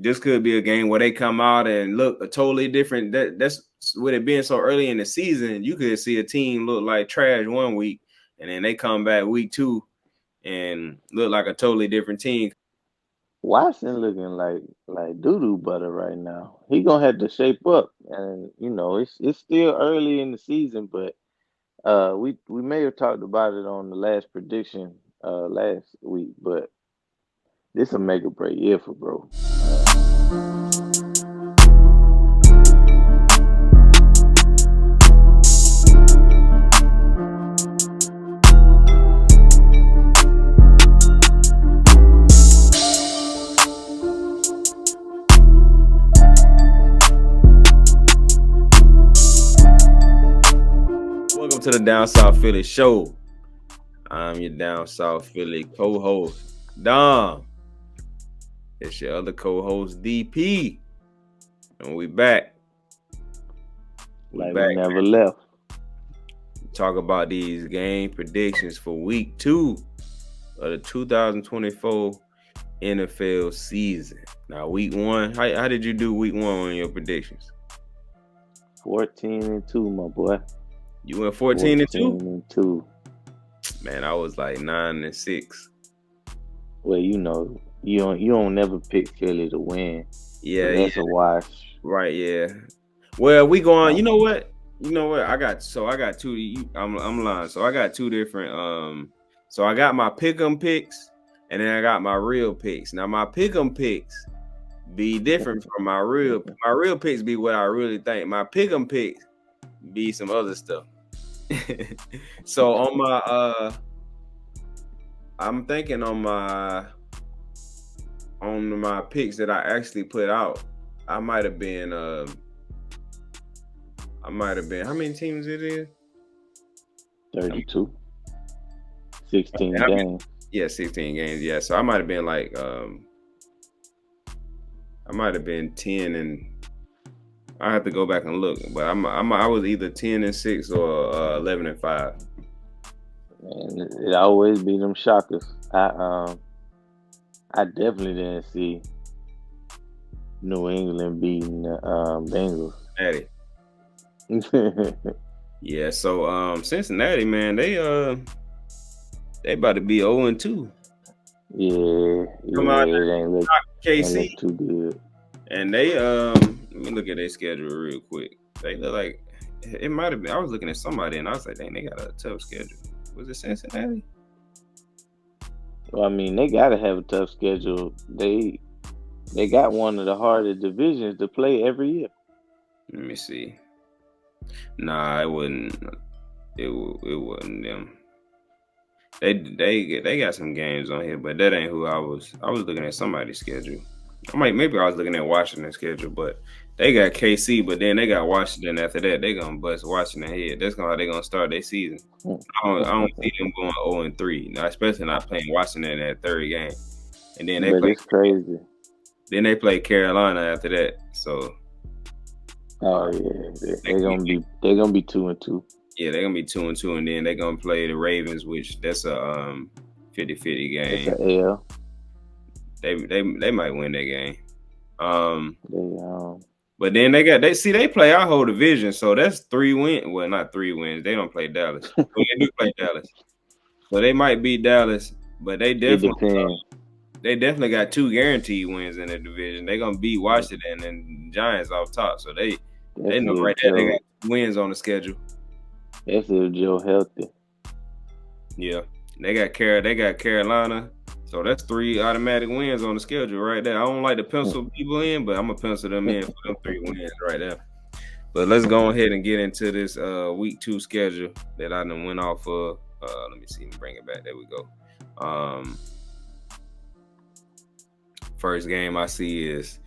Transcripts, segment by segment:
this could be a game where they come out and look a totally different. That's with it being so early in the season. You could see a team look like trash one week, and then they come back week 2 and look like a totally different team. Watson looking like doo doo butter right now. He gonna have to shape up, and it's still early in the season, but we may have talked about it on the last prediction last week, but this a make or break year for bro. Welcome to the Down South Philly Show. I'm your Down South Philly co-host, Dom. It's your other co-host, DP. And we back. We never left. Talk about these game predictions for week 2 of the 2024 NFL season. Now, week 1, how did you do week 1 on your predictions? 14-2, my boy. You went 14-2? 14-2. Man, I was like 9-6. Well, you don't never pick Philly to win. Yeah, so that's a wash. Right, yeah. Well, we going. You know what? I got two. I'm lying. So I got two different. So I got my pick'em picks, and then I got my real picks. Now my pick'em picks be different from my real. My real picks be what I really think. My pick'em picks be some other stuff. So on my I'm thinking on my picks that I actually put out, I might have been how many teams it is? 32. 16 games. Yeah, 16 games. Yeah. So I might have been like I might have been 10 and I have to go back and look, but I was either 10-6 or 11-5. And it always be them shockers. I definitely didn't see New England beating the Bengals. Yeah, so Cincinnati, man, they about to be 0-2. Yeah, Come on, it ain't look KC too good. And they let me look at their schedule real quick. They look like it might have been. I was looking at somebody and I was like, dang, they got a tough schedule. Was it Cincinnati? Well, I mean, they gotta have a tough schedule. They got one of the hardest divisions to play every year. Let me see. Nah, it wasn't. It wasn't them. They got some games on here, but that ain't who I was. I was looking at somebody's schedule. Maybe I was looking at Washington's schedule, but they got KC, but then they got Washington after that. They gonna bust Washington head. That's how they gonna start their season. I don't see them going 0-3, now, especially not playing Washington in that third game. And then it's crazy. Then they play Carolina after that. So they're gonna be 2-2. Yeah, they're gonna be 2-2, and then they're gonna play the Ravens, which that's a 50-50 game. It's an L. They might win that game. But then they play our whole division, so that's 3 wins. Well, not 3 wins. They don't play Dallas. But they do play Dallas, so they might beat Dallas. But they definitely got 2 guaranteed wins in the division. They're gonna beat Washington and Giants off top, so they know right there they got wins on the schedule. That's if Joe healthy. Yeah, they got Carolina. So that's 3 automatic wins on the schedule right there. I don't like to pencil people in, but I'm going to pencil them in for them 3 wins right there. But let's go ahead and get into this week 2 schedule that I done went off of. Let me see. Bring it back. There we go. First game I see is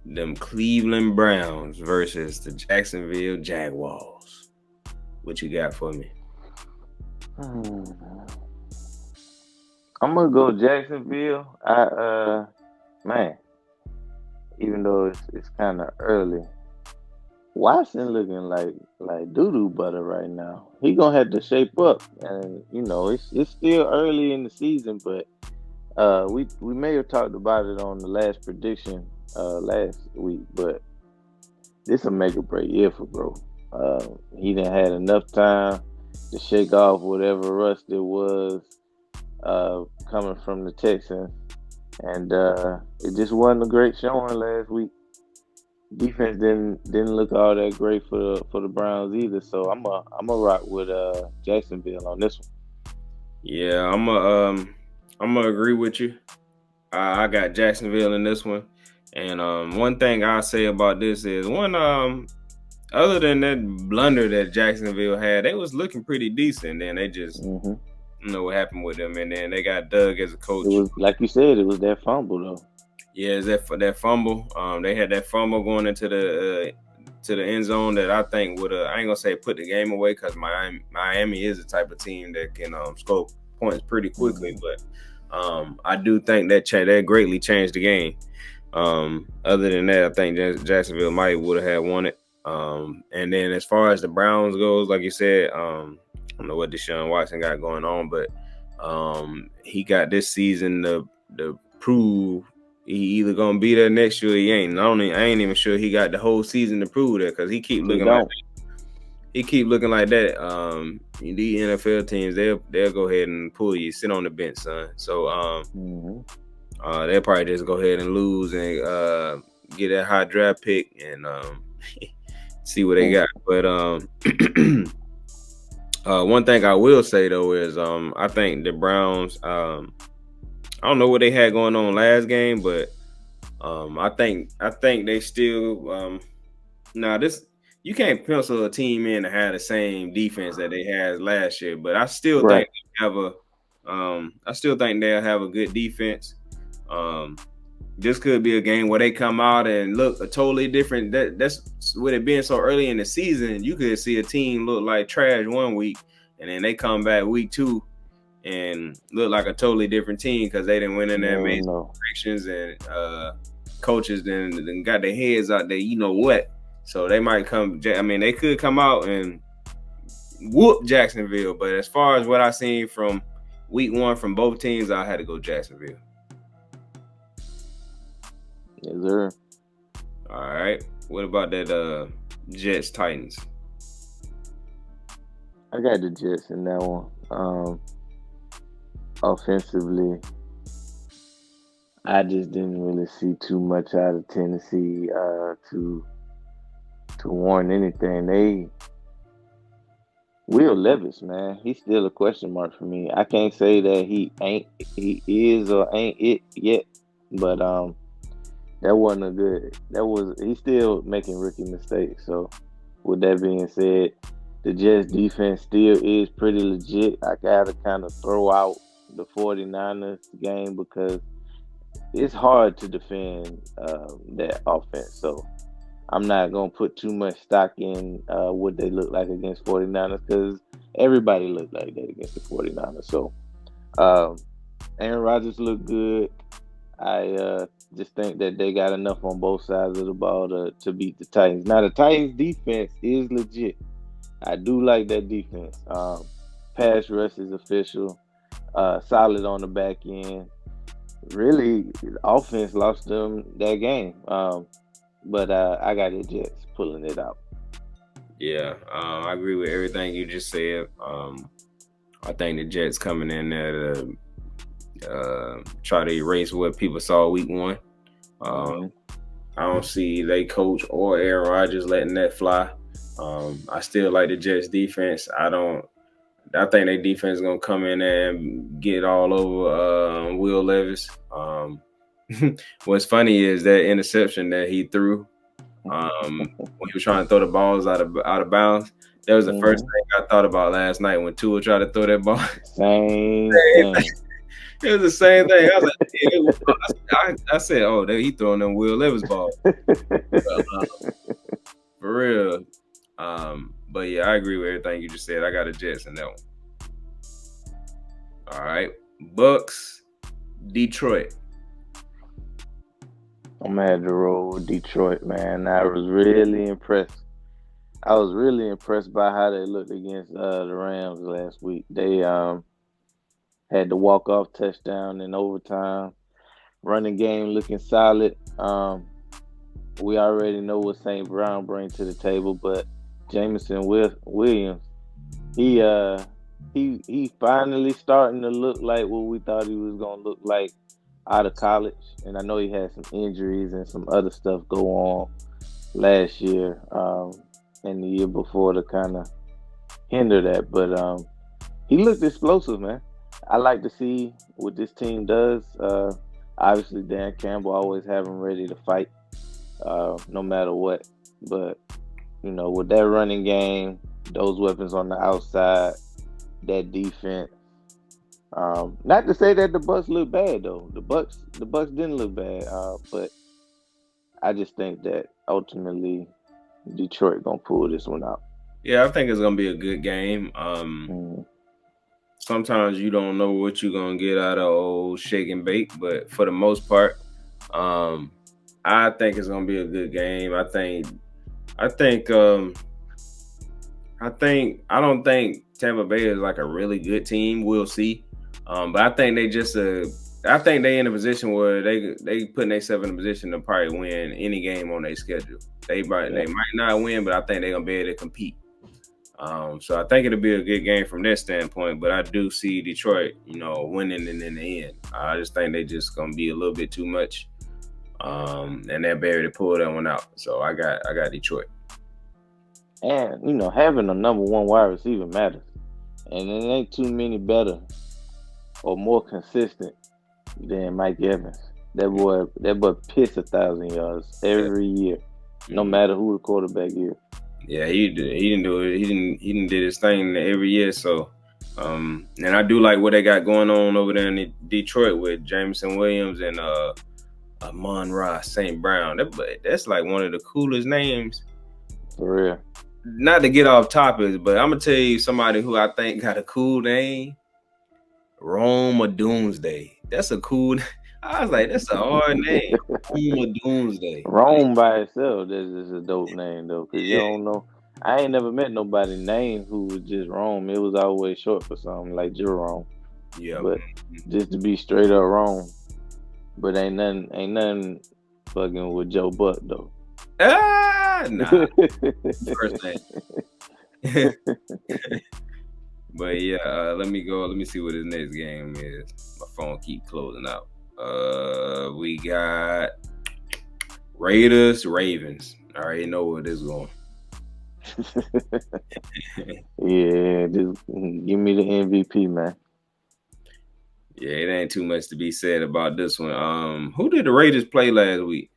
them Cleveland Browns versus the Jacksonville Jaguars. What you got for me? I'm gonna go Jacksonville. Man, even though it's kind of early, Watson looking like doo doo butter right now. He gonna have to shape up, and it's still early in the season, but we may have talked about it on the last prediction last week, but this a make or break year for bro. He didn't had enough time to shake off whatever rust it was coming from the Texans, and it just wasn't a great showing last week. Defense didn't look all that great for the Browns either. So I'm a rock with Jacksonville on this one. Yeah, I'm gonna agree with you. I got Jacksonville in this one. And one thing I'll say about this is other than that blunder that Jacksonville had, they was looking pretty decent. Then they just Hmm. what happened with them, and then they got Doug as a It coach. was like you said, it was that fumble though. Yeah, is that for that fumble? They had that fumble going into the end zone that I think would I ain't gonna say put the game away because Miami is the type of team that can score points pretty quickly, Hmm. but I do think that greatly changed the game. Other than that, I think Jacksonville might would have had won it. And then as far as the Browns goes, like you said, I don't know what Deshaun Watson got going on, but he got this season to prove he either gonna be there next year or he ain't. I ain't even sure he got the whole season to prove that because he keep He looking like don't. he keep looking like that. The NFL teams they'll go ahead and pull you, sit on the bench, son. So Hmm. they'll probably just go ahead and lose and get that high draft pick and see what they got. But one thing I will say though is I think the Browns I don't know what they had going on last game, but I think they still now this you can't pencil a team in to have the same defense that they had last year, but Right. I still think they'll have a good defense. Um, this could be a game where they come out and look a totally different. That's with it being so early in the season. You could see a team look like trash one week, and then they come back week two and look like a totally different team because they didn't win in You there, never made know. predictions and coaches then got their heads out there. You know what? So they might come. I mean, they could come out and whoop Jacksonville. But as far as what I seen from week one from both teams, I had to go Jacksonville. Yes, sir. All right. What about that Jets Titans? I got the Jets in that one. Offensively, I just didn't really see too much out of Tennessee to warrant anything. They Will Levis, man, he's still a question mark for me. I can't say that he is or ain't it yet, but that wasn't a good. That was he's still making rookie mistakes. So with that being said, the Jets defense still is pretty legit. I gotta kind of throw out the 49ers game because it's hard to defend that offense. So I'm not gonna put too much stock in what they look like against 49ers because everybody looked like that against the 49ers. So um, Aaron Rodgers looked good. I just think that they got enough on both sides of the ball to beat the Titans. Now the Titans defense is legit. I do like that defense. Pass rush is official. Solid on the back end. Really, the offense lost them that game. But I got the Jets pulling it out. Yeah, I agree with everything you just said. I think the Jets coming in there to try to erase what people saw week one. Hmm. I don't see they coach or Aaron Rodgers letting that fly. I still like the Jets defense. I don't. I think their defense is gonna come in there and get all over Will Levis. What's funny is that interception that he threw when he was trying to throw the balls out of bounds. That was the first Hmm. thing I thought about last night when Tua tried to throw that ball. Same thing. It was the same thing. I was like, I said, oh, he throwing them Will Levis ball for real. But yeah, I agree with everything you just said. I got a Jets in that one. All right, Bucks, Detroit. I'm gonna have to roll with Detroit, man. I was really impressed. I was really impressed by how they looked against the Rams last week. They had the walk off touchdown in overtime. Running game looking solid. we already know what St. Brown brings to the table, but Jameson Williams, he uh he finally starting to look like what we thought he was gonna look like out of college. And I know he had some injuries and some other stuff go on last year, and the year before to kind of hinder that. But he looked explosive, man. I like to see what this team does. Obviously, Dan Campbell always have him ready to fight, no matter what. But with that running game, those weapons on the outside, that defense. Not to say that the Bucks look bad though. The Bucks didn't look bad. But I just think that ultimately Detroit gonna pull this one out. Yeah, I think it's gonna be a good game. Mm. Sometimes you don't know what you're gonna get out of old shake and bake, but for the most part, I think it's gonna be a good game. I don't think Tampa Bay is like a really good team. We'll see. But I think I think they in a position where they putting themselves in a position to probably win any game on their schedule. They might not win, but I think they're gonna be able to compete. So I think it'll be a good game from that standpoint. But I do see Detroit, winning and in the end. I just think they just gonna be a little bit too much. And they'll be able to pull that one out. So I got Detroit. And having a number one wide receiver matters, and there ain't too many better or more consistent than Mike Evans. That boy piss 1,000 yards every year, no matter who the quarterback is. Yeah, he didn't do it. He didn't did his thing every year. So, and I do like what they got going on over there in Detroit with Jameson Williams and Amon-Ra St. Brown. That's like one of the coolest names. For real. Not to get off topic, but I'm gonna tell you somebody who I think got a cool name. Rome of Doomsday. That's a cool. I was like, that's a hard name. Rome of Doomsday. Rome by itself, that's just a dope name though, because you don't know. I ain't never met nobody named who was just Rome. It was always short for something like Jerome. Yeah. But just to be straight up Rome. But ain't nothing fucking with Joe Buck though. Nah. First name. But yeah, let me go. Let me see what his next game is. My phone keep closing out. We got Raiders, Ravens. I already know where this is going. Yeah, just give me the MVP, man. Yeah, it ain't too much to be said about this one. Who did the Raiders play last week?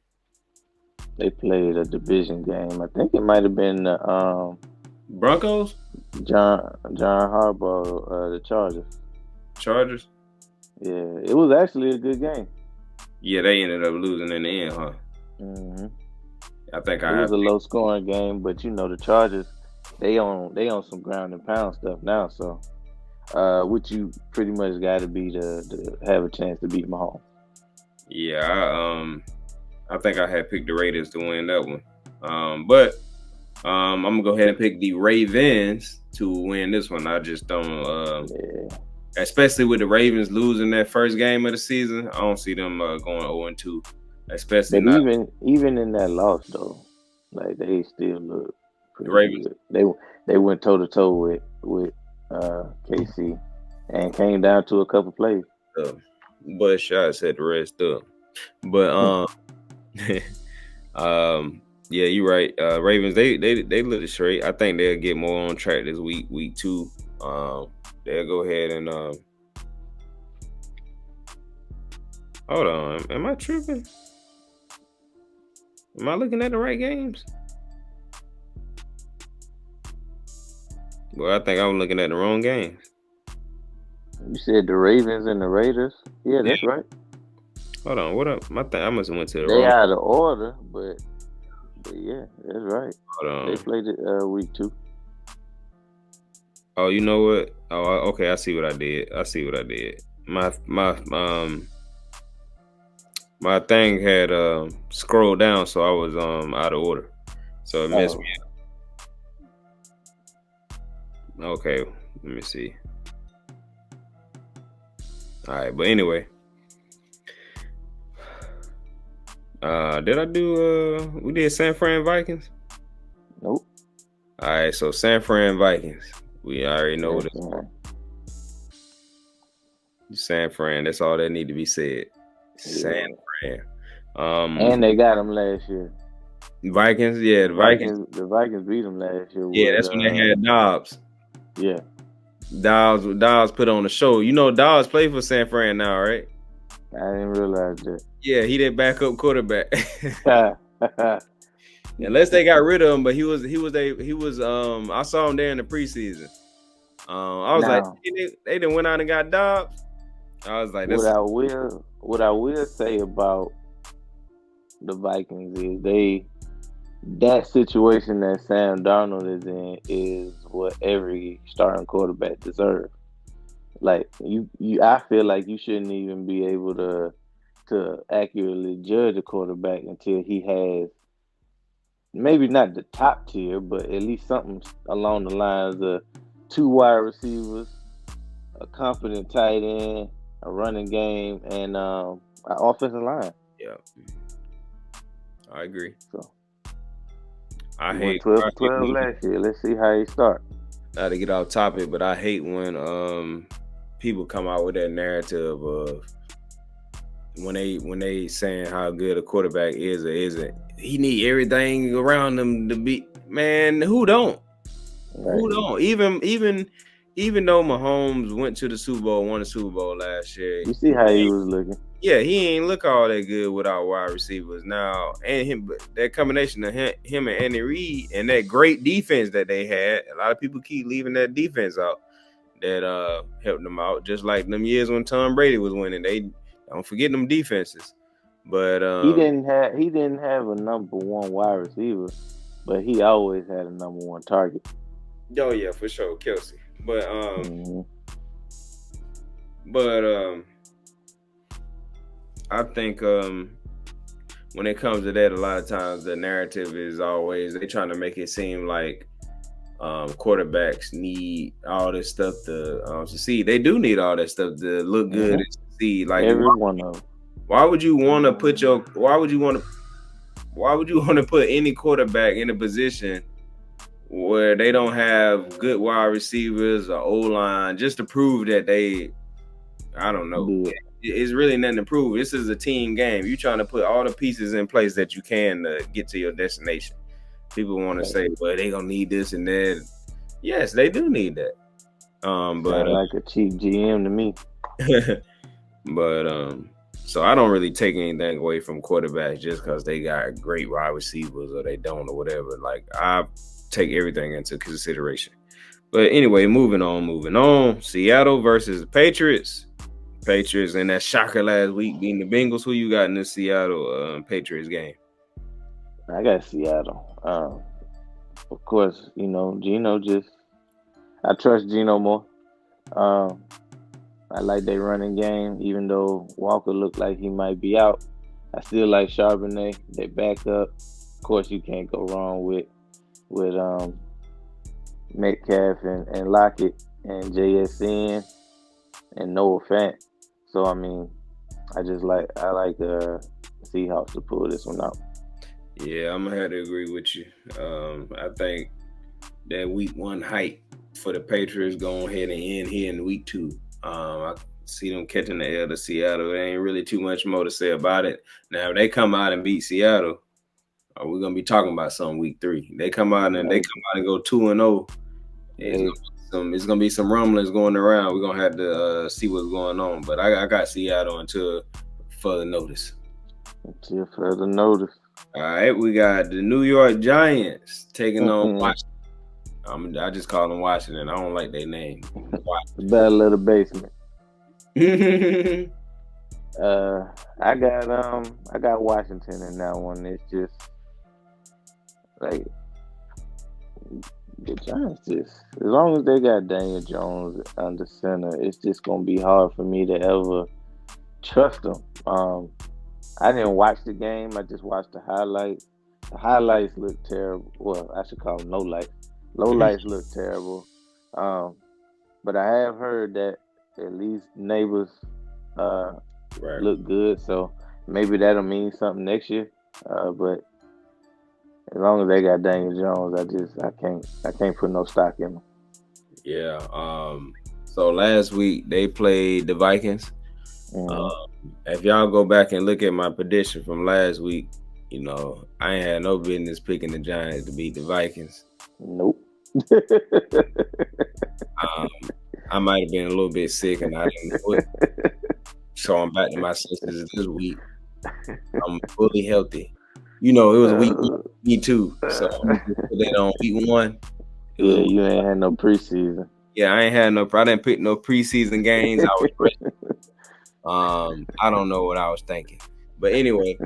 They played a division game. I think it might have been Broncos? John Harbaugh, the Chargers. Chargers? Yeah, it was actually a good game. Yeah, they ended up losing in the end, huh? Mm-hmm. I think it was a low scoring game, but the Chargers, they on some ground and pound stuff now. So, which you pretty much got to be to have a chance to beat Mahomes. Yeah, I think I had picked the Raiders to win that one. But I'm gonna go ahead and pick the Ravens to win this one. I just don't. Especially with the Ravens losing that first game of the season, I don't see them going 0-2. Especially, but even in that loss though, like they still look pretty Ravens good. They went toe to toe with KC and came down to a couple plays. But shots had the rest up. But yeah, you're right. Ravens, they look straight. I think they'll get more on track this week 2. They'll go ahead and hold on. Am I tripping? Am I looking at the right games? Well, I think I'm looking at the wrong games. You said the Ravens and the Raiders? Yeah, that's right. Hold on, what up? I must have went to the they wrong. out of order, but yeah, that's right. Hold on. They played it week 2. Oh, you know what? Oh, okay. I see what I did. My thing had scrolled down, so I was out of order, so it messed me up. Okay, let me see. All right, but anyway, Did I do? We did San Fran Vikings. Nope. All right, so San Fran Vikings. We already know what San Fran. That's all that need to be said. San Fran. And they got them last year. Vikings, yeah, the Vikings. The Vikings beat them last year. Yeah, that's when they had Dobbs. Yeah. Dobbs put on the show. You know, Dobbs played for San Fran now, right? I didn't realize that. Yeah, he did backup quarterback. Unless they got rid of him, but he was. I saw him there in the preseason. I was like, they done went out and got Dobbs. I was like, what I will say about the Vikings is that situation that Sam Darnold is in is what every starting quarterback deserves. Like I feel like you shouldn't even be able to accurately judge a quarterback until he has maybe not the top tier, but at least something along the lines of 2 wide receivers, a confident tight end, a running game, and an offensive line. Yeah, I agree. So I hate 12 last year. Let's see how he start. Not to get off topic, but I hate when people come out with that narrative of when they saying how good a quarterback is or isn't. He need everything around him to be. Man, who don't? Right. Who don't? Even though Mahomes went to the Super Bowl, won the Super Bowl last year. You see how he was looking. Yeah, he ain't look all that good without wide receivers now. And him, that combination of him and Andy Reid and that great defense that they had, a lot of people keep leaving that defense out that helped them out. Just like them years when Tom Brady was winning. They don't forget them defenses. But he didn't have a number one wide receiver, but he always had a number one target. Oh yeah, for sure, Kelsey. But I think when it comes to that, a lot of times the narrative is always they trying to make it seem like quarterbacks need all this stuff to succeed. They do need all that stuff to look good and succeed. Like every one of them. Why would you want to put any quarterback in a position where they don't have good wide receivers or O-line just to prove that they, I don't know. Yeah. It's really nothing to prove. This is a team game. You're trying to put all the pieces in place that you can to get to your destination. People want to say, well, they gonna need this and that. Yes, they do need that. But like a cheap GM to me. But so I don't really take anything away from quarterbacks just because they got great wide receivers or they don't or whatever. Like I take everything into consideration. But anyway, moving on. Seattle versus the Patriots. Patriots in that shocker last week beating the Bengals. Who you got in this Seattle Patriots game? I got Seattle. Of course, Geno I trust Geno more. I like their running game, even though Walker looked like he might be out. I still like Charbonnet. They back up. Of course, you can't go wrong with Metcalf and Lockett and JSN and Noah Fant. So I mean, I like the Seahawks to pull this one out. Yeah, I'm gonna have to agree with you. I think that week 1 hype for the Patriots going ahead and end here in week 2. I see them catching the L to Seattle. There ain't really too much more to say about it. Now, if they come out and beat Seattle, we're gonna be talking about some week 3. They come out and go 2-0. It's gonna be some rumblings going around. We're gonna have to see what's going on. But I got Seattle until further notice. Until further notice. All right, we got the New York Giants taking on Washington. I just call them Washington. I don't like their name. Battle of the basement. I got Washington in that one. It's just like the Giants as long as they got Daniel Jones under center, it's just gonna be hard for me to ever trust them. I didn't watch the game. I just watched the highlights. The highlights look terrible. Well, I should call them lowlights. Lowlights look terrible. But I have heard that at least Neighbors look good. So Maybe that'll mean something next year. But as long as they got Daniel Jones, I can't put no stock in them. Yeah. So last week they played the Vikings. Mm-hmm. If y'all go back and look at my prediction from last week, I ain't had no business picking the Giants to beat the Vikings. Nope. Um, I might have been a little bit sick and I didn't know it. So I'm back to my senses this week. I'm fully healthy. It was week 2. So I'm just put that on week 1. Yeah, you ain't had no preseason. Yeah, I didn't pick no preseason games. I was ready. I don't know what I was thinking. But anyway,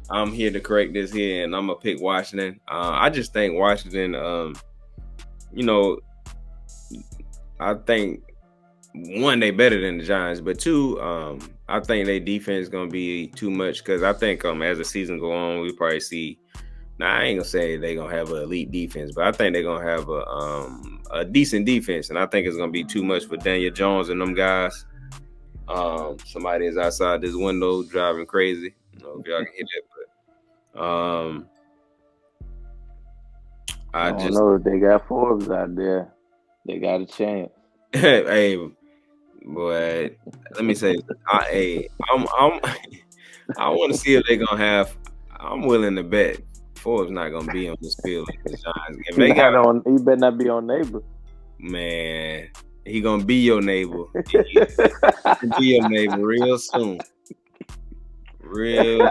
I'm here to correct this here, and I'm gonna pick Washington. I just think Washington, I think 1, they better than the Giants, but 2, I think their defense is gonna be too much because I think as the season go on, we probably see. Now I ain't gonna say they're gonna have an elite defense, but I think they're gonna have a decent defense, and I think it's gonna be too much for Daniel Jones and them guys. Somebody is outside this window driving crazy. I don't know if y'all can hear that, but I don't know if they got Forbes out there. They got a chance. Hey, but let me say, I want to see if they're gonna have. I'm willing to bet Forbes not gonna be on this field like the Giants. If they he better not be on neighbor. Man, he gonna be your neighbor. He gonna be your neighbor real soon. Real.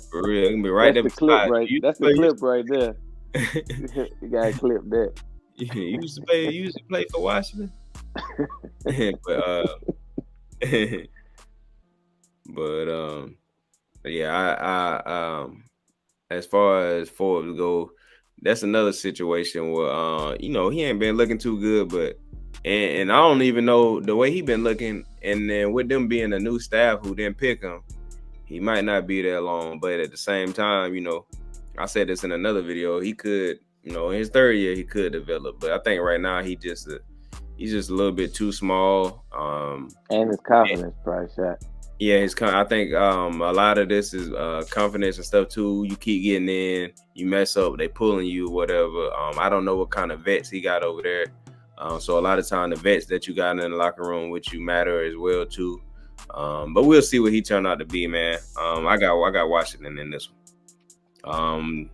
For real, gonna be right there. That's the clip right there. You gotta clip that. You used to play for Washington. but yeah, as far as Forbes go, that's another situation where he ain't been looking too good, but and I don't even know the way he been looking, and then with them being a new staff who didn't pick him, he might not be there long. But at the same time, I said this in another video, he could, in his 3rd year he could develop, but I think right now he's just a little bit too small. And his confidence probably shot. Yeah, I think a lot of this is confidence and stuff too. You keep getting in, you mess up, they pulling you, whatever. I don't know what kind of vets he got over there. So a lot of time the vets that you got in the locker room with you matter as well too. But we'll see what he turned out to be, man. I got Washington in this one.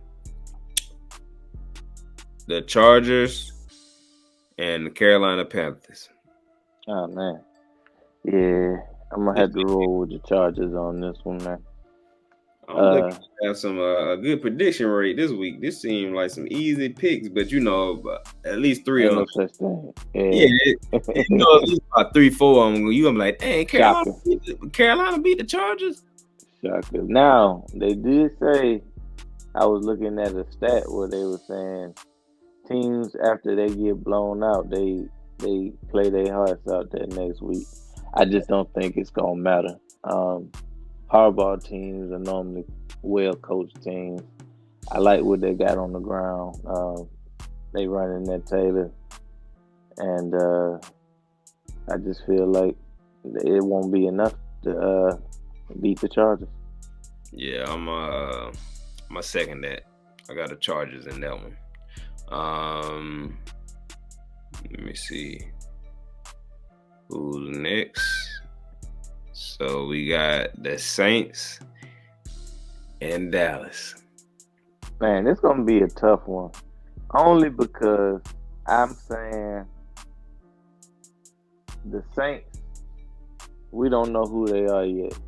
The Chargers and the Carolina Panthers. Oh man, yeah. I'm gonna have to roll with the Chargers on this one, man. I'm looking to have some a good prediction rate this week. This seemed like some easy picks, but at least 3 of them. No such thing. Yeah, at least about 3-4 of them. You gonna be like, dang, Carolina beat the Chargers. Shocker. Now they did say, I was looking at a stat where they were saying teams after they get blown out, they play their hearts out that next week. I just don't think it's gonna matter. Hardball teams are normally well-coached teams. I like what they got on the ground. They running that Taylor, and I just feel like it won't be enough to beat the Chargers. Yeah, I'm a second that. I got the Chargers in that one. Let me see who's next. So we got the Saints and Dallas. Man, it's gonna be a tough one. Only because I'm saying the Saints, we don't know who they are yet.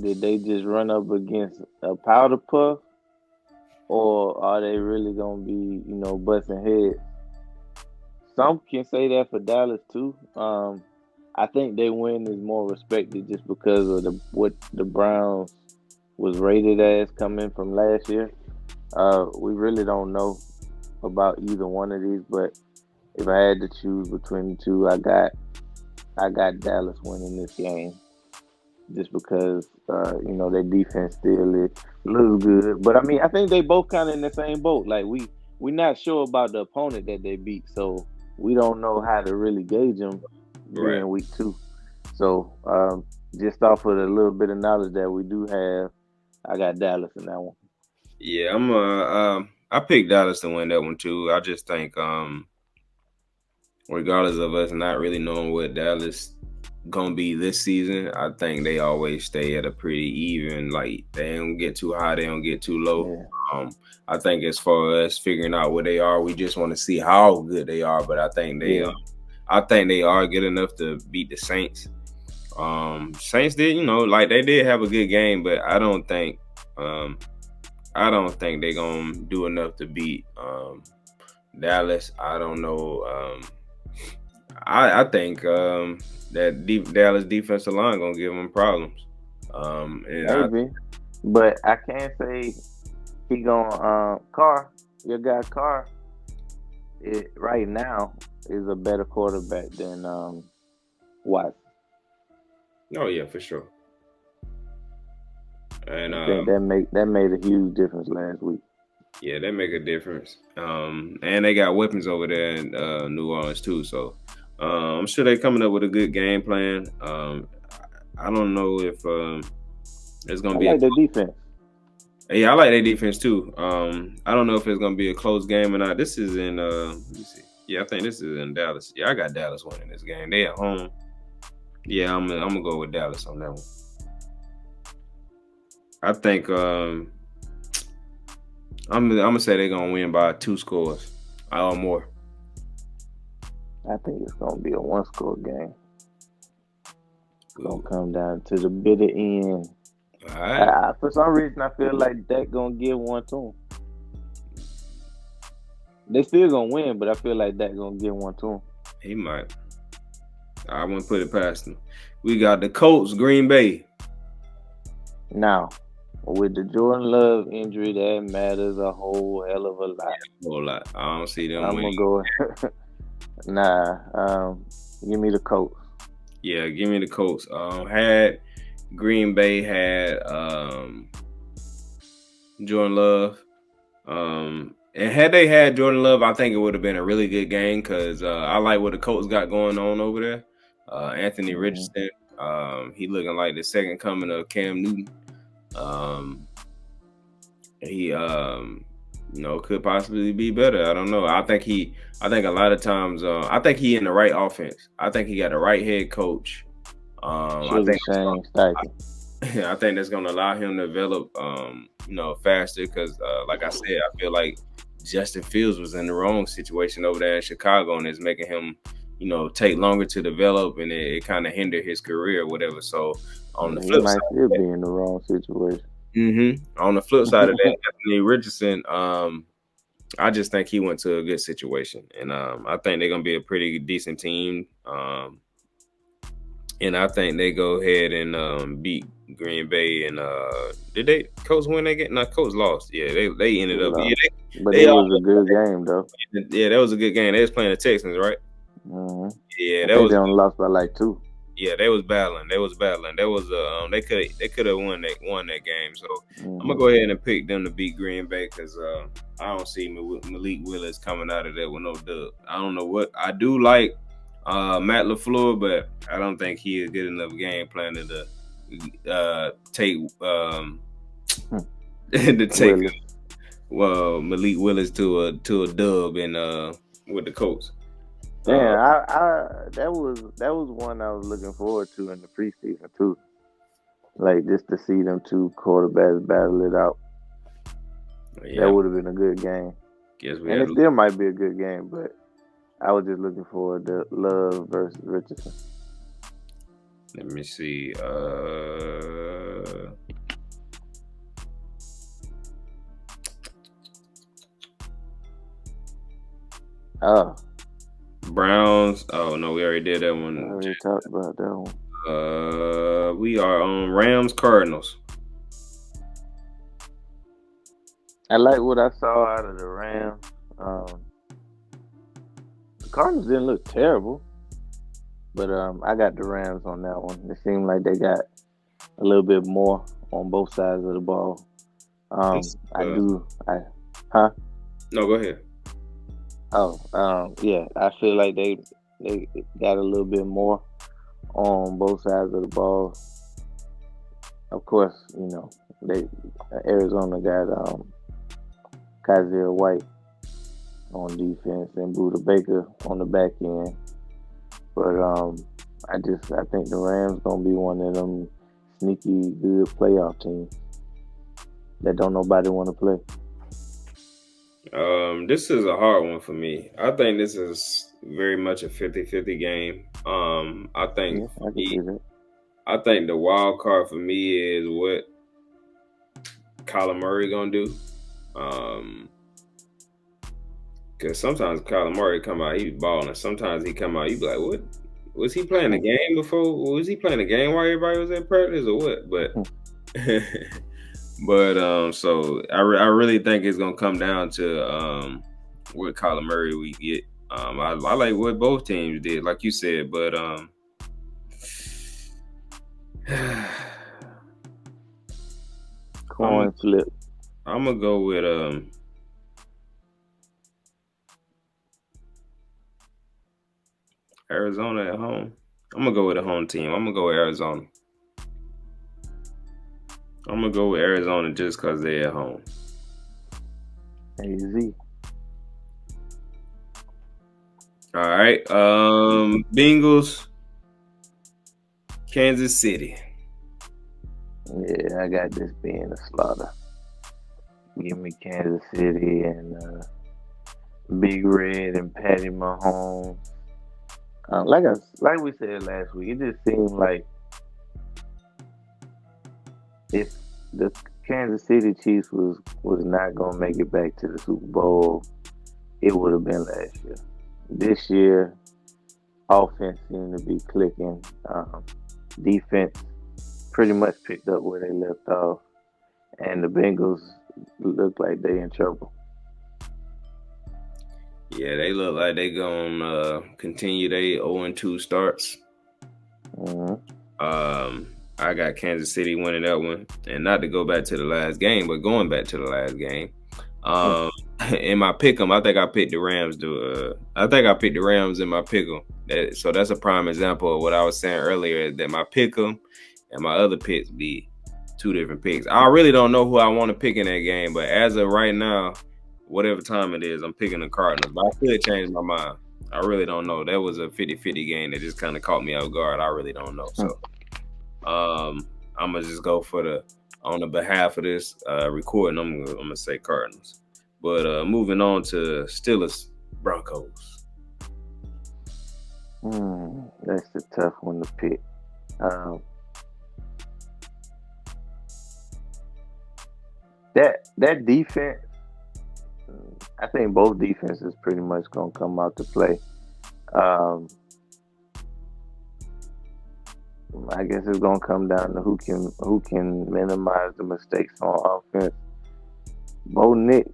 Did they just run up against a powder puff? Or are they really gonna be, busting heads? Some can say that for Dallas too. I think their win is more respected just because of what the Browns was rated as coming from last year. We really don't know about either one of these, but if I had to choose between the two, I got Dallas winning this game just because their defense still looks good. But I mean, I think they both kind of in the same boat. Like we're not sure about the opponent that they beat, so we don't know how to really gauge them during week 2. So just off of the little bit of knowledge that we do have, I got Dallas in that one. Yeah, I picked Dallas to win that one too. I just think regardless of us not really knowing what Dallas gonna be this season, I think they always stay at a pretty even. Like they don't get too high, they don't get too low. Yeah, I think as far as figuring out where they are, we just want to see how good they are. But yeah. I think they are good enough to beat the Saints. Saints did, like they did have a good game, but I don't think they're gonna do enough to beat Dallas. I don't know. I think that Dallas defensive line gonna give them problems. And I Maybe, but I can't say he gonna Carr. Your guy Carr, it right now is a better quarterback than Watson. oh yeah, for sure. And I think that made a huge difference last week. yeah, that make a difference. And they got weapons over there in New Orleans too. So I'm sure they're coming up with a good game plan. I don't know if it's I gonna be a like the defense. yeah, I like their defense too. I don't know if it's gonna be a close game or not. This is in let me see. Yeah, I think this is in Dallas. Yeah, I got Dallas winning this game. They at home. Yeah, I'm gonna go with Dallas on that one. I think I'm gonna say they're gonna win by 2 scores or more. I think it's gonna be a one-score game. It's gonna Ooh. come down to the bitter end. All right. For some reason, I feel like Dak gonna give one to him. They still gonna win, but I feel like Dak gonna give one to him. He might. I wouldn't put it past him. We got the Colts, Green Bay. Now, with the Jordan Love injury, that matters a whole hell of a lot. A whole lot. I don't see them I'm winning. gonna go. Nah, give me the Colts. Yeah, give me the Colts. Had Green Bay had Jordan Love. And had they had Jordan Love, I think it would have been a really good game because I like what the Colts got going on over there. Anthony Richardson, he looking like the second coming of Cam Newton. He could possibly be better. I don't know. I think a lot of times I think he in the right offense. I think he got the right head coach. I think I think that's gonna allow him to develop faster because like I said, I feel like Justin Fields was in the wrong situation over there in Chicago and it's making him take longer to develop and it kind of hindered his career or whatever. So on the flip might side, still be in the wrong situation. On the flip side of that, Anthony Richardson, I just think he went to a good situation, and I think they're gonna be a pretty decent team. And I think they go ahead and beat Green Bay. And did they Colts win that game? No, Colts lost. Yeah, they ended up. Yeah, but it was a good game though. Yeah, that was a good game. They was playing the Texans, right? Yeah, that was. They only lost by like 2. Yeah, they was battling. They was they could have won that game. So I'm gonna go ahead and pick them to beat Green Bay because I don't see Malik Willis coming out of there with no dub. I don't know what I do like Matt LaFleur, but I don't think he is good enough game plan to take Malik Willis to a dub and with the Colts. Yeah, that was one I was looking forward to in the preseason too. Like just to see them two quarterbacks battle it out. Yeah. That would have been a good game. And it still might be a good game, but I was just looking forward to Love versus Richardson. Let me see. Browns. Oh no, we already did that one. I already talked about that one. We are on Rams Cardinals. I like what I saw out of the Rams. The Cardinals didn't look terrible, but I got the Rams on that one. It seemed like they got a little bit more on both sides of the ball. No, go ahead. Yeah, I feel like they got a little bit more on both sides of the ball. of course, they Arizona got Kaiser White on defense and Buda Baker on the back end. But I think the Rams gonna be one of them sneaky good playoff teams that don't nobody want to play. This is a hard one for me. I think this is very much a 50-50 game. I think Yeah, I can see that. I think the wild card for me is what Kyler Murray gonna do. Because sometimes Kyler Murray come out, he be balling. Sometimes he come out, you be like, what? Was he playing the game before? Was he playing the game while everybody was at practice or what? But so I really think it's gonna come down to what Kyler Murray we get. I like what both teams did, like you said, but coin flip. I'm gonna go with Arizona at home. I'm gonna go with a home team. I'm gonna go with Arizona. I'm gonna go with Arizona just because they're at home. AZ. All right. Bengals, Kansas City. Yeah, I got this being a slaughter. Give me Kansas City and Big Red and Patty Mahomes. Like we said last week, it just seemed like if the Kansas City Chiefs was not gonna make it back to the Super Bowl, it would have been last year. This year, offense seemed to be clicking. Defense pretty much picked up where they left off, and the Bengals look like they in trouble. Yeah, they look like they gonna continue their 0-2 starts. Mm-hmm. I got Kansas City winning that one, and not to go back to the last game, but going back to the last game. In my pick'em, I think I picked the Rams. I think I picked the Rams in my pick'em. So that's a prime example of what I was saying earlier. That my pick'em and my other picks be two different picks. I really don't know who I want to pick in that game, but as of right now, whatever time it is, I'm picking the Cardinals. But I could change my mind. I really don't know. That was a 50-50 game that just kind of caught me off guard. I really don't know. So I'm gonna just go for on the behalf of this recording, I'm gonna say Cardinals. But moving on to Steelers Broncos. That's the tough one to pick. That defense, I think both defenses pretty much gonna come out to play. I guess it's gonna come down to who can minimize the mistakes on offense. Bo Nix,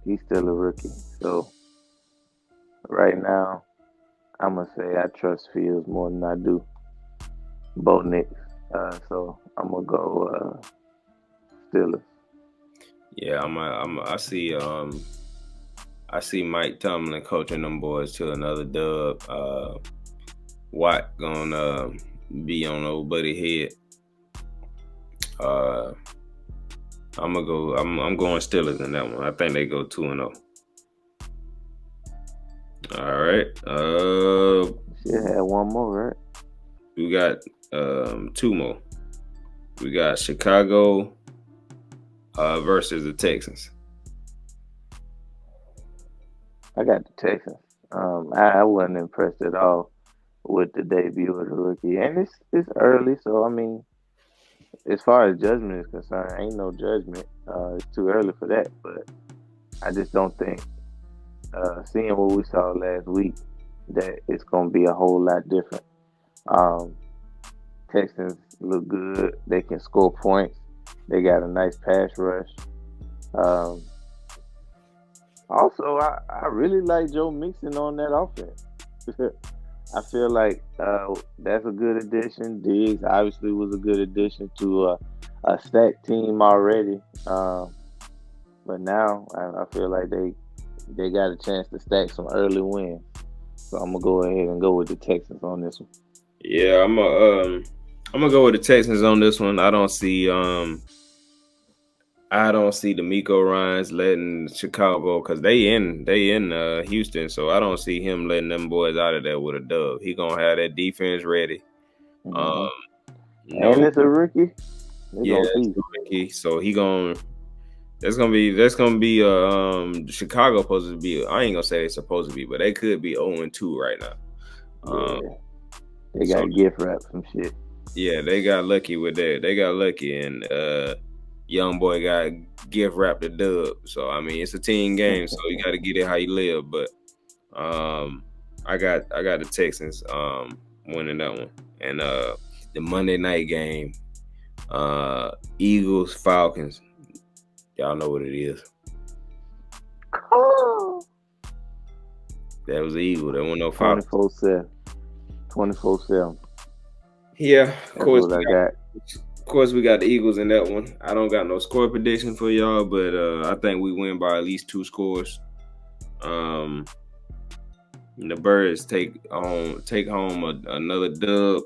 he's still a rookie, so right now I'm gonna say I trust Fields more than I do Bo Nix. So I'm gonna go Steelers. Yeah, I see Mike Tomlin coaching them boys to another dub. Watt gonna be on old buddy head. I'm going Steelers in that one. I think they go 2-0. All right. Should have one more, right? We got two more. We got Chicago versus the Texans. I got the Texans. I wasn't impressed at all with the debut of the rookie, and it's early, so I mean, as far as judgment is concerned, ain't no judgment. It's too early for that, but I just don't think, seeing what we saw last week, that it's going to be a whole lot different. Texans look good. They can score points. They got a nice pass rush. Also, I really like Joe Mixon on that offense. I feel like that's a good addition. Diggs obviously was a good addition to a stacked team already. But now I feel like they got a chance to stack some early wins. So I'm gonna go ahead and go with the Texans on this one. Yeah, I'm gonna go with the Texans on this one. I don't see D'Amico Ryans letting Chicago because they in Houston, so I don't see him letting them boys out of there with a dub. He gonna have that defense ready. Mm-hmm. No, And it's a rookie. They're yeah, gonna it's feast. rookie. So he gonna that's gonna be Chicago supposed to be. I ain't gonna say they're supposed to be, but they could be 0-2 right now. Yeah, they So got gift wrap some shit. yeah, they got lucky with that. They got lucky, and young boy got gift wrapped the dub. So I mean, it's a team game, so you got to get it how you live. But I got the Texans winning that one, and the Monday night game, Eagles Falcons. Y'all know what it is. Oh. That was the Eagle. There wasn't no Falcons. 24/7. 24/7. Yeah, That's what I got. Of course, we got the Eagles in that one. I don't got no score prediction for y'all, but I think we win by at least 2 scores. The Birds take home another dub.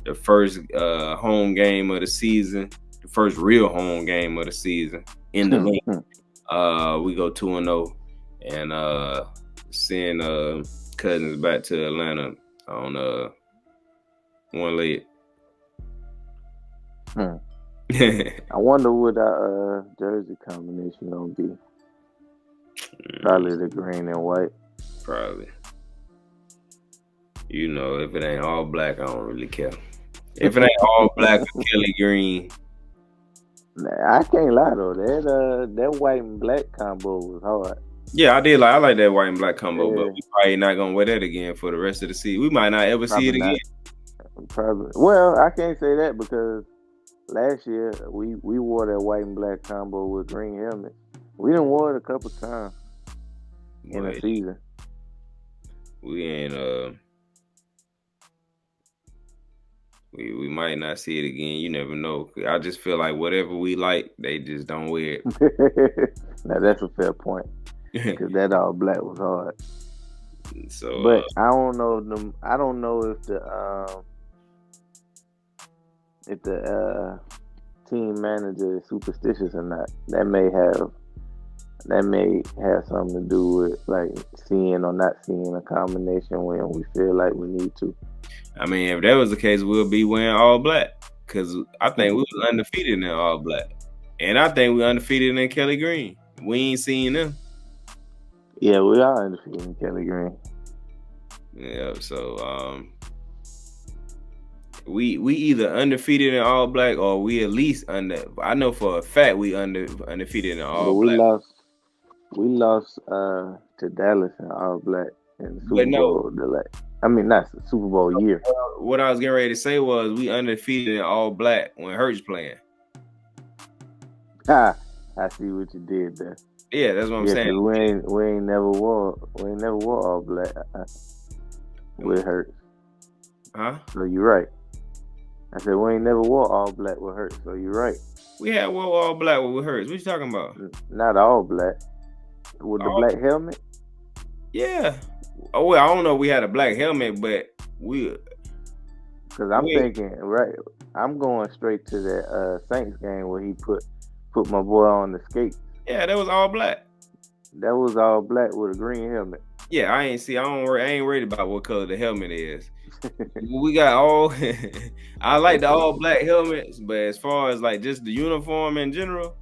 The first home game of the season, the first real home game of the season in the league. We go 2-0, and send Cousins back to Atlanta on one leg. I wonder what our jersey combination gonna be. Probably the green and white. Probably. You know, if it ain't all black, I don't really care. If it ain't all black or Kelly green. Nah, I can't lie though. That white and black combo was hard. Yeah, I like that white and black combo, Yeah. but we probably not gonna wear that again for the rest of the season. We might not ever see it again. Probably. Well, I can't say that because last year we wore that white and black combo with green helmet. We done wore it a couple times in a season. We ain't we might not see it again. You never know. I just feel like whatever we like, they just don't wear it. Now that's a fair point because that all black was hard. So, but I don't know I don't know if the team manager is superstitious or not. That may have something to do with like seeing or not seeing a combination when we feel like we need to. I mean, if that was the case, we'll be wearing all black because I think we was undefeated in all black, and I think we undefeated in Kelly Green. We ain't seen them. Yeah, we are undefeated in Kelly Green. Yeah, so we either undefeated in all black or we at least I know for a fact we undefeated in all black. We lost to Dallas in all black in the Super Bowl delay. I mean, not the Super Bowl year. What I was getting ready to say was we undefeated in all black when Hurts playing. I see what you did there. Yeah, that's what I'm saying. We ain't never wore all black with Hurts. Huh? So you're right. I said we ain't never wore all black with Hurts. So you're right. We had wore all black with Hurts. What you talking about? Not all black. With the black helmet? Yeah. Oh, well, I don't know if we had a black helmet, but because I'm thinking, right, I'm going straight to that Saints game where he put my boy on the skate. Yeah, that was all black. That was all black with a green helmet. Yeah, I ain't worried about what color the helmet is. We got all I like the all black helmets, but as far as like just the uniform in general,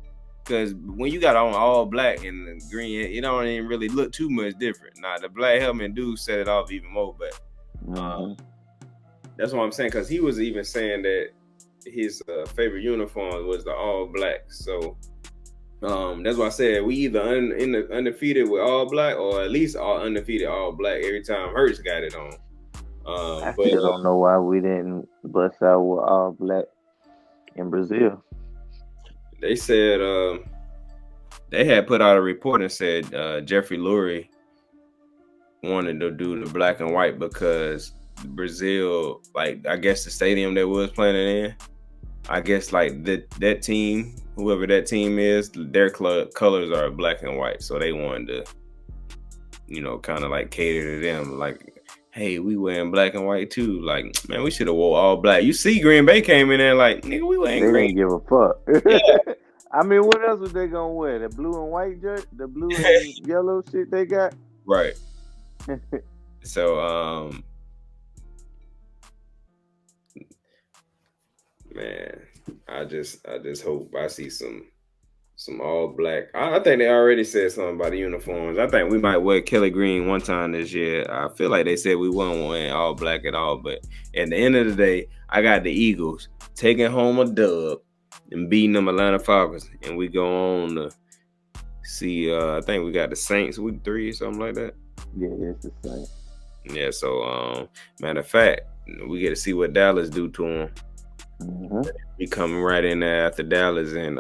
because when you got on all black and the green, it don't even really look too much different. Now the black helmet do set it off even more, but that's what I'm saying. Because he was even saying that his favorite uniform was the all black. So that's why I said we either undefeated with all black or at least undefeated all black every time Hurts got it on. I still don't know why we didn't bust out with all black in Brazil. They said they had put out a report and said Jeffrey Lurie wanted to do the black and white because Brazil, like I guess the stadium they was playing in, I guess like that team, whoever that team is, their colors are black and white, so they wanted to, kind of like cater to them, like hey, we wearing black and white too. Like, man, we should have wore all black. You see, Green Bay came in there like, nigga, we wearing They green. didn't give a fuck. Yeah, I mean, what else was they gonna wear? The blue and white shirt, the blue and yellow shit they got. right. So, man, I just hope I see some all black. I think they already said something about the uniforms. I think we might wear Kelly Green one time this year. I feel like they said we weren't wearing all black at all. But at the end of the day, I got the Eagles taking home a dub and beating them Atlanta Falcons. And we go on to see, I think we got the Saints week 3 or something like that. Yeah, it's the same. Yeah, so matter of fact, we get to see what Dallas do to them. Mm-hmm. We coming right in there after Dallas and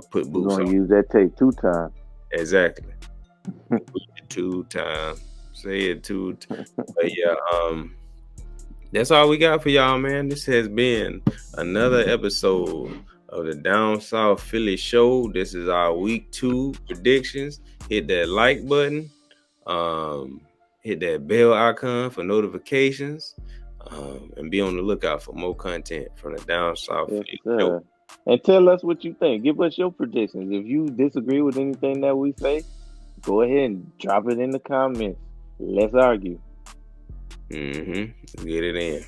put boots We're on. gonna use that tape 2 times. Exactly. 2 times. Say it 2 times. But yeah, that's all we got for y'all, man. This has been another episode of the Down South Philly Show. This is our week 2 predictions. Hit that like button. Hit that bell icon for notifications. And be on the lookout for more content from the Down South Philly Show. And tell us what you think. Give us your predictions. If you disagree with anything that we say, go ahead and drop it in the comments. Let's argue. Get it in.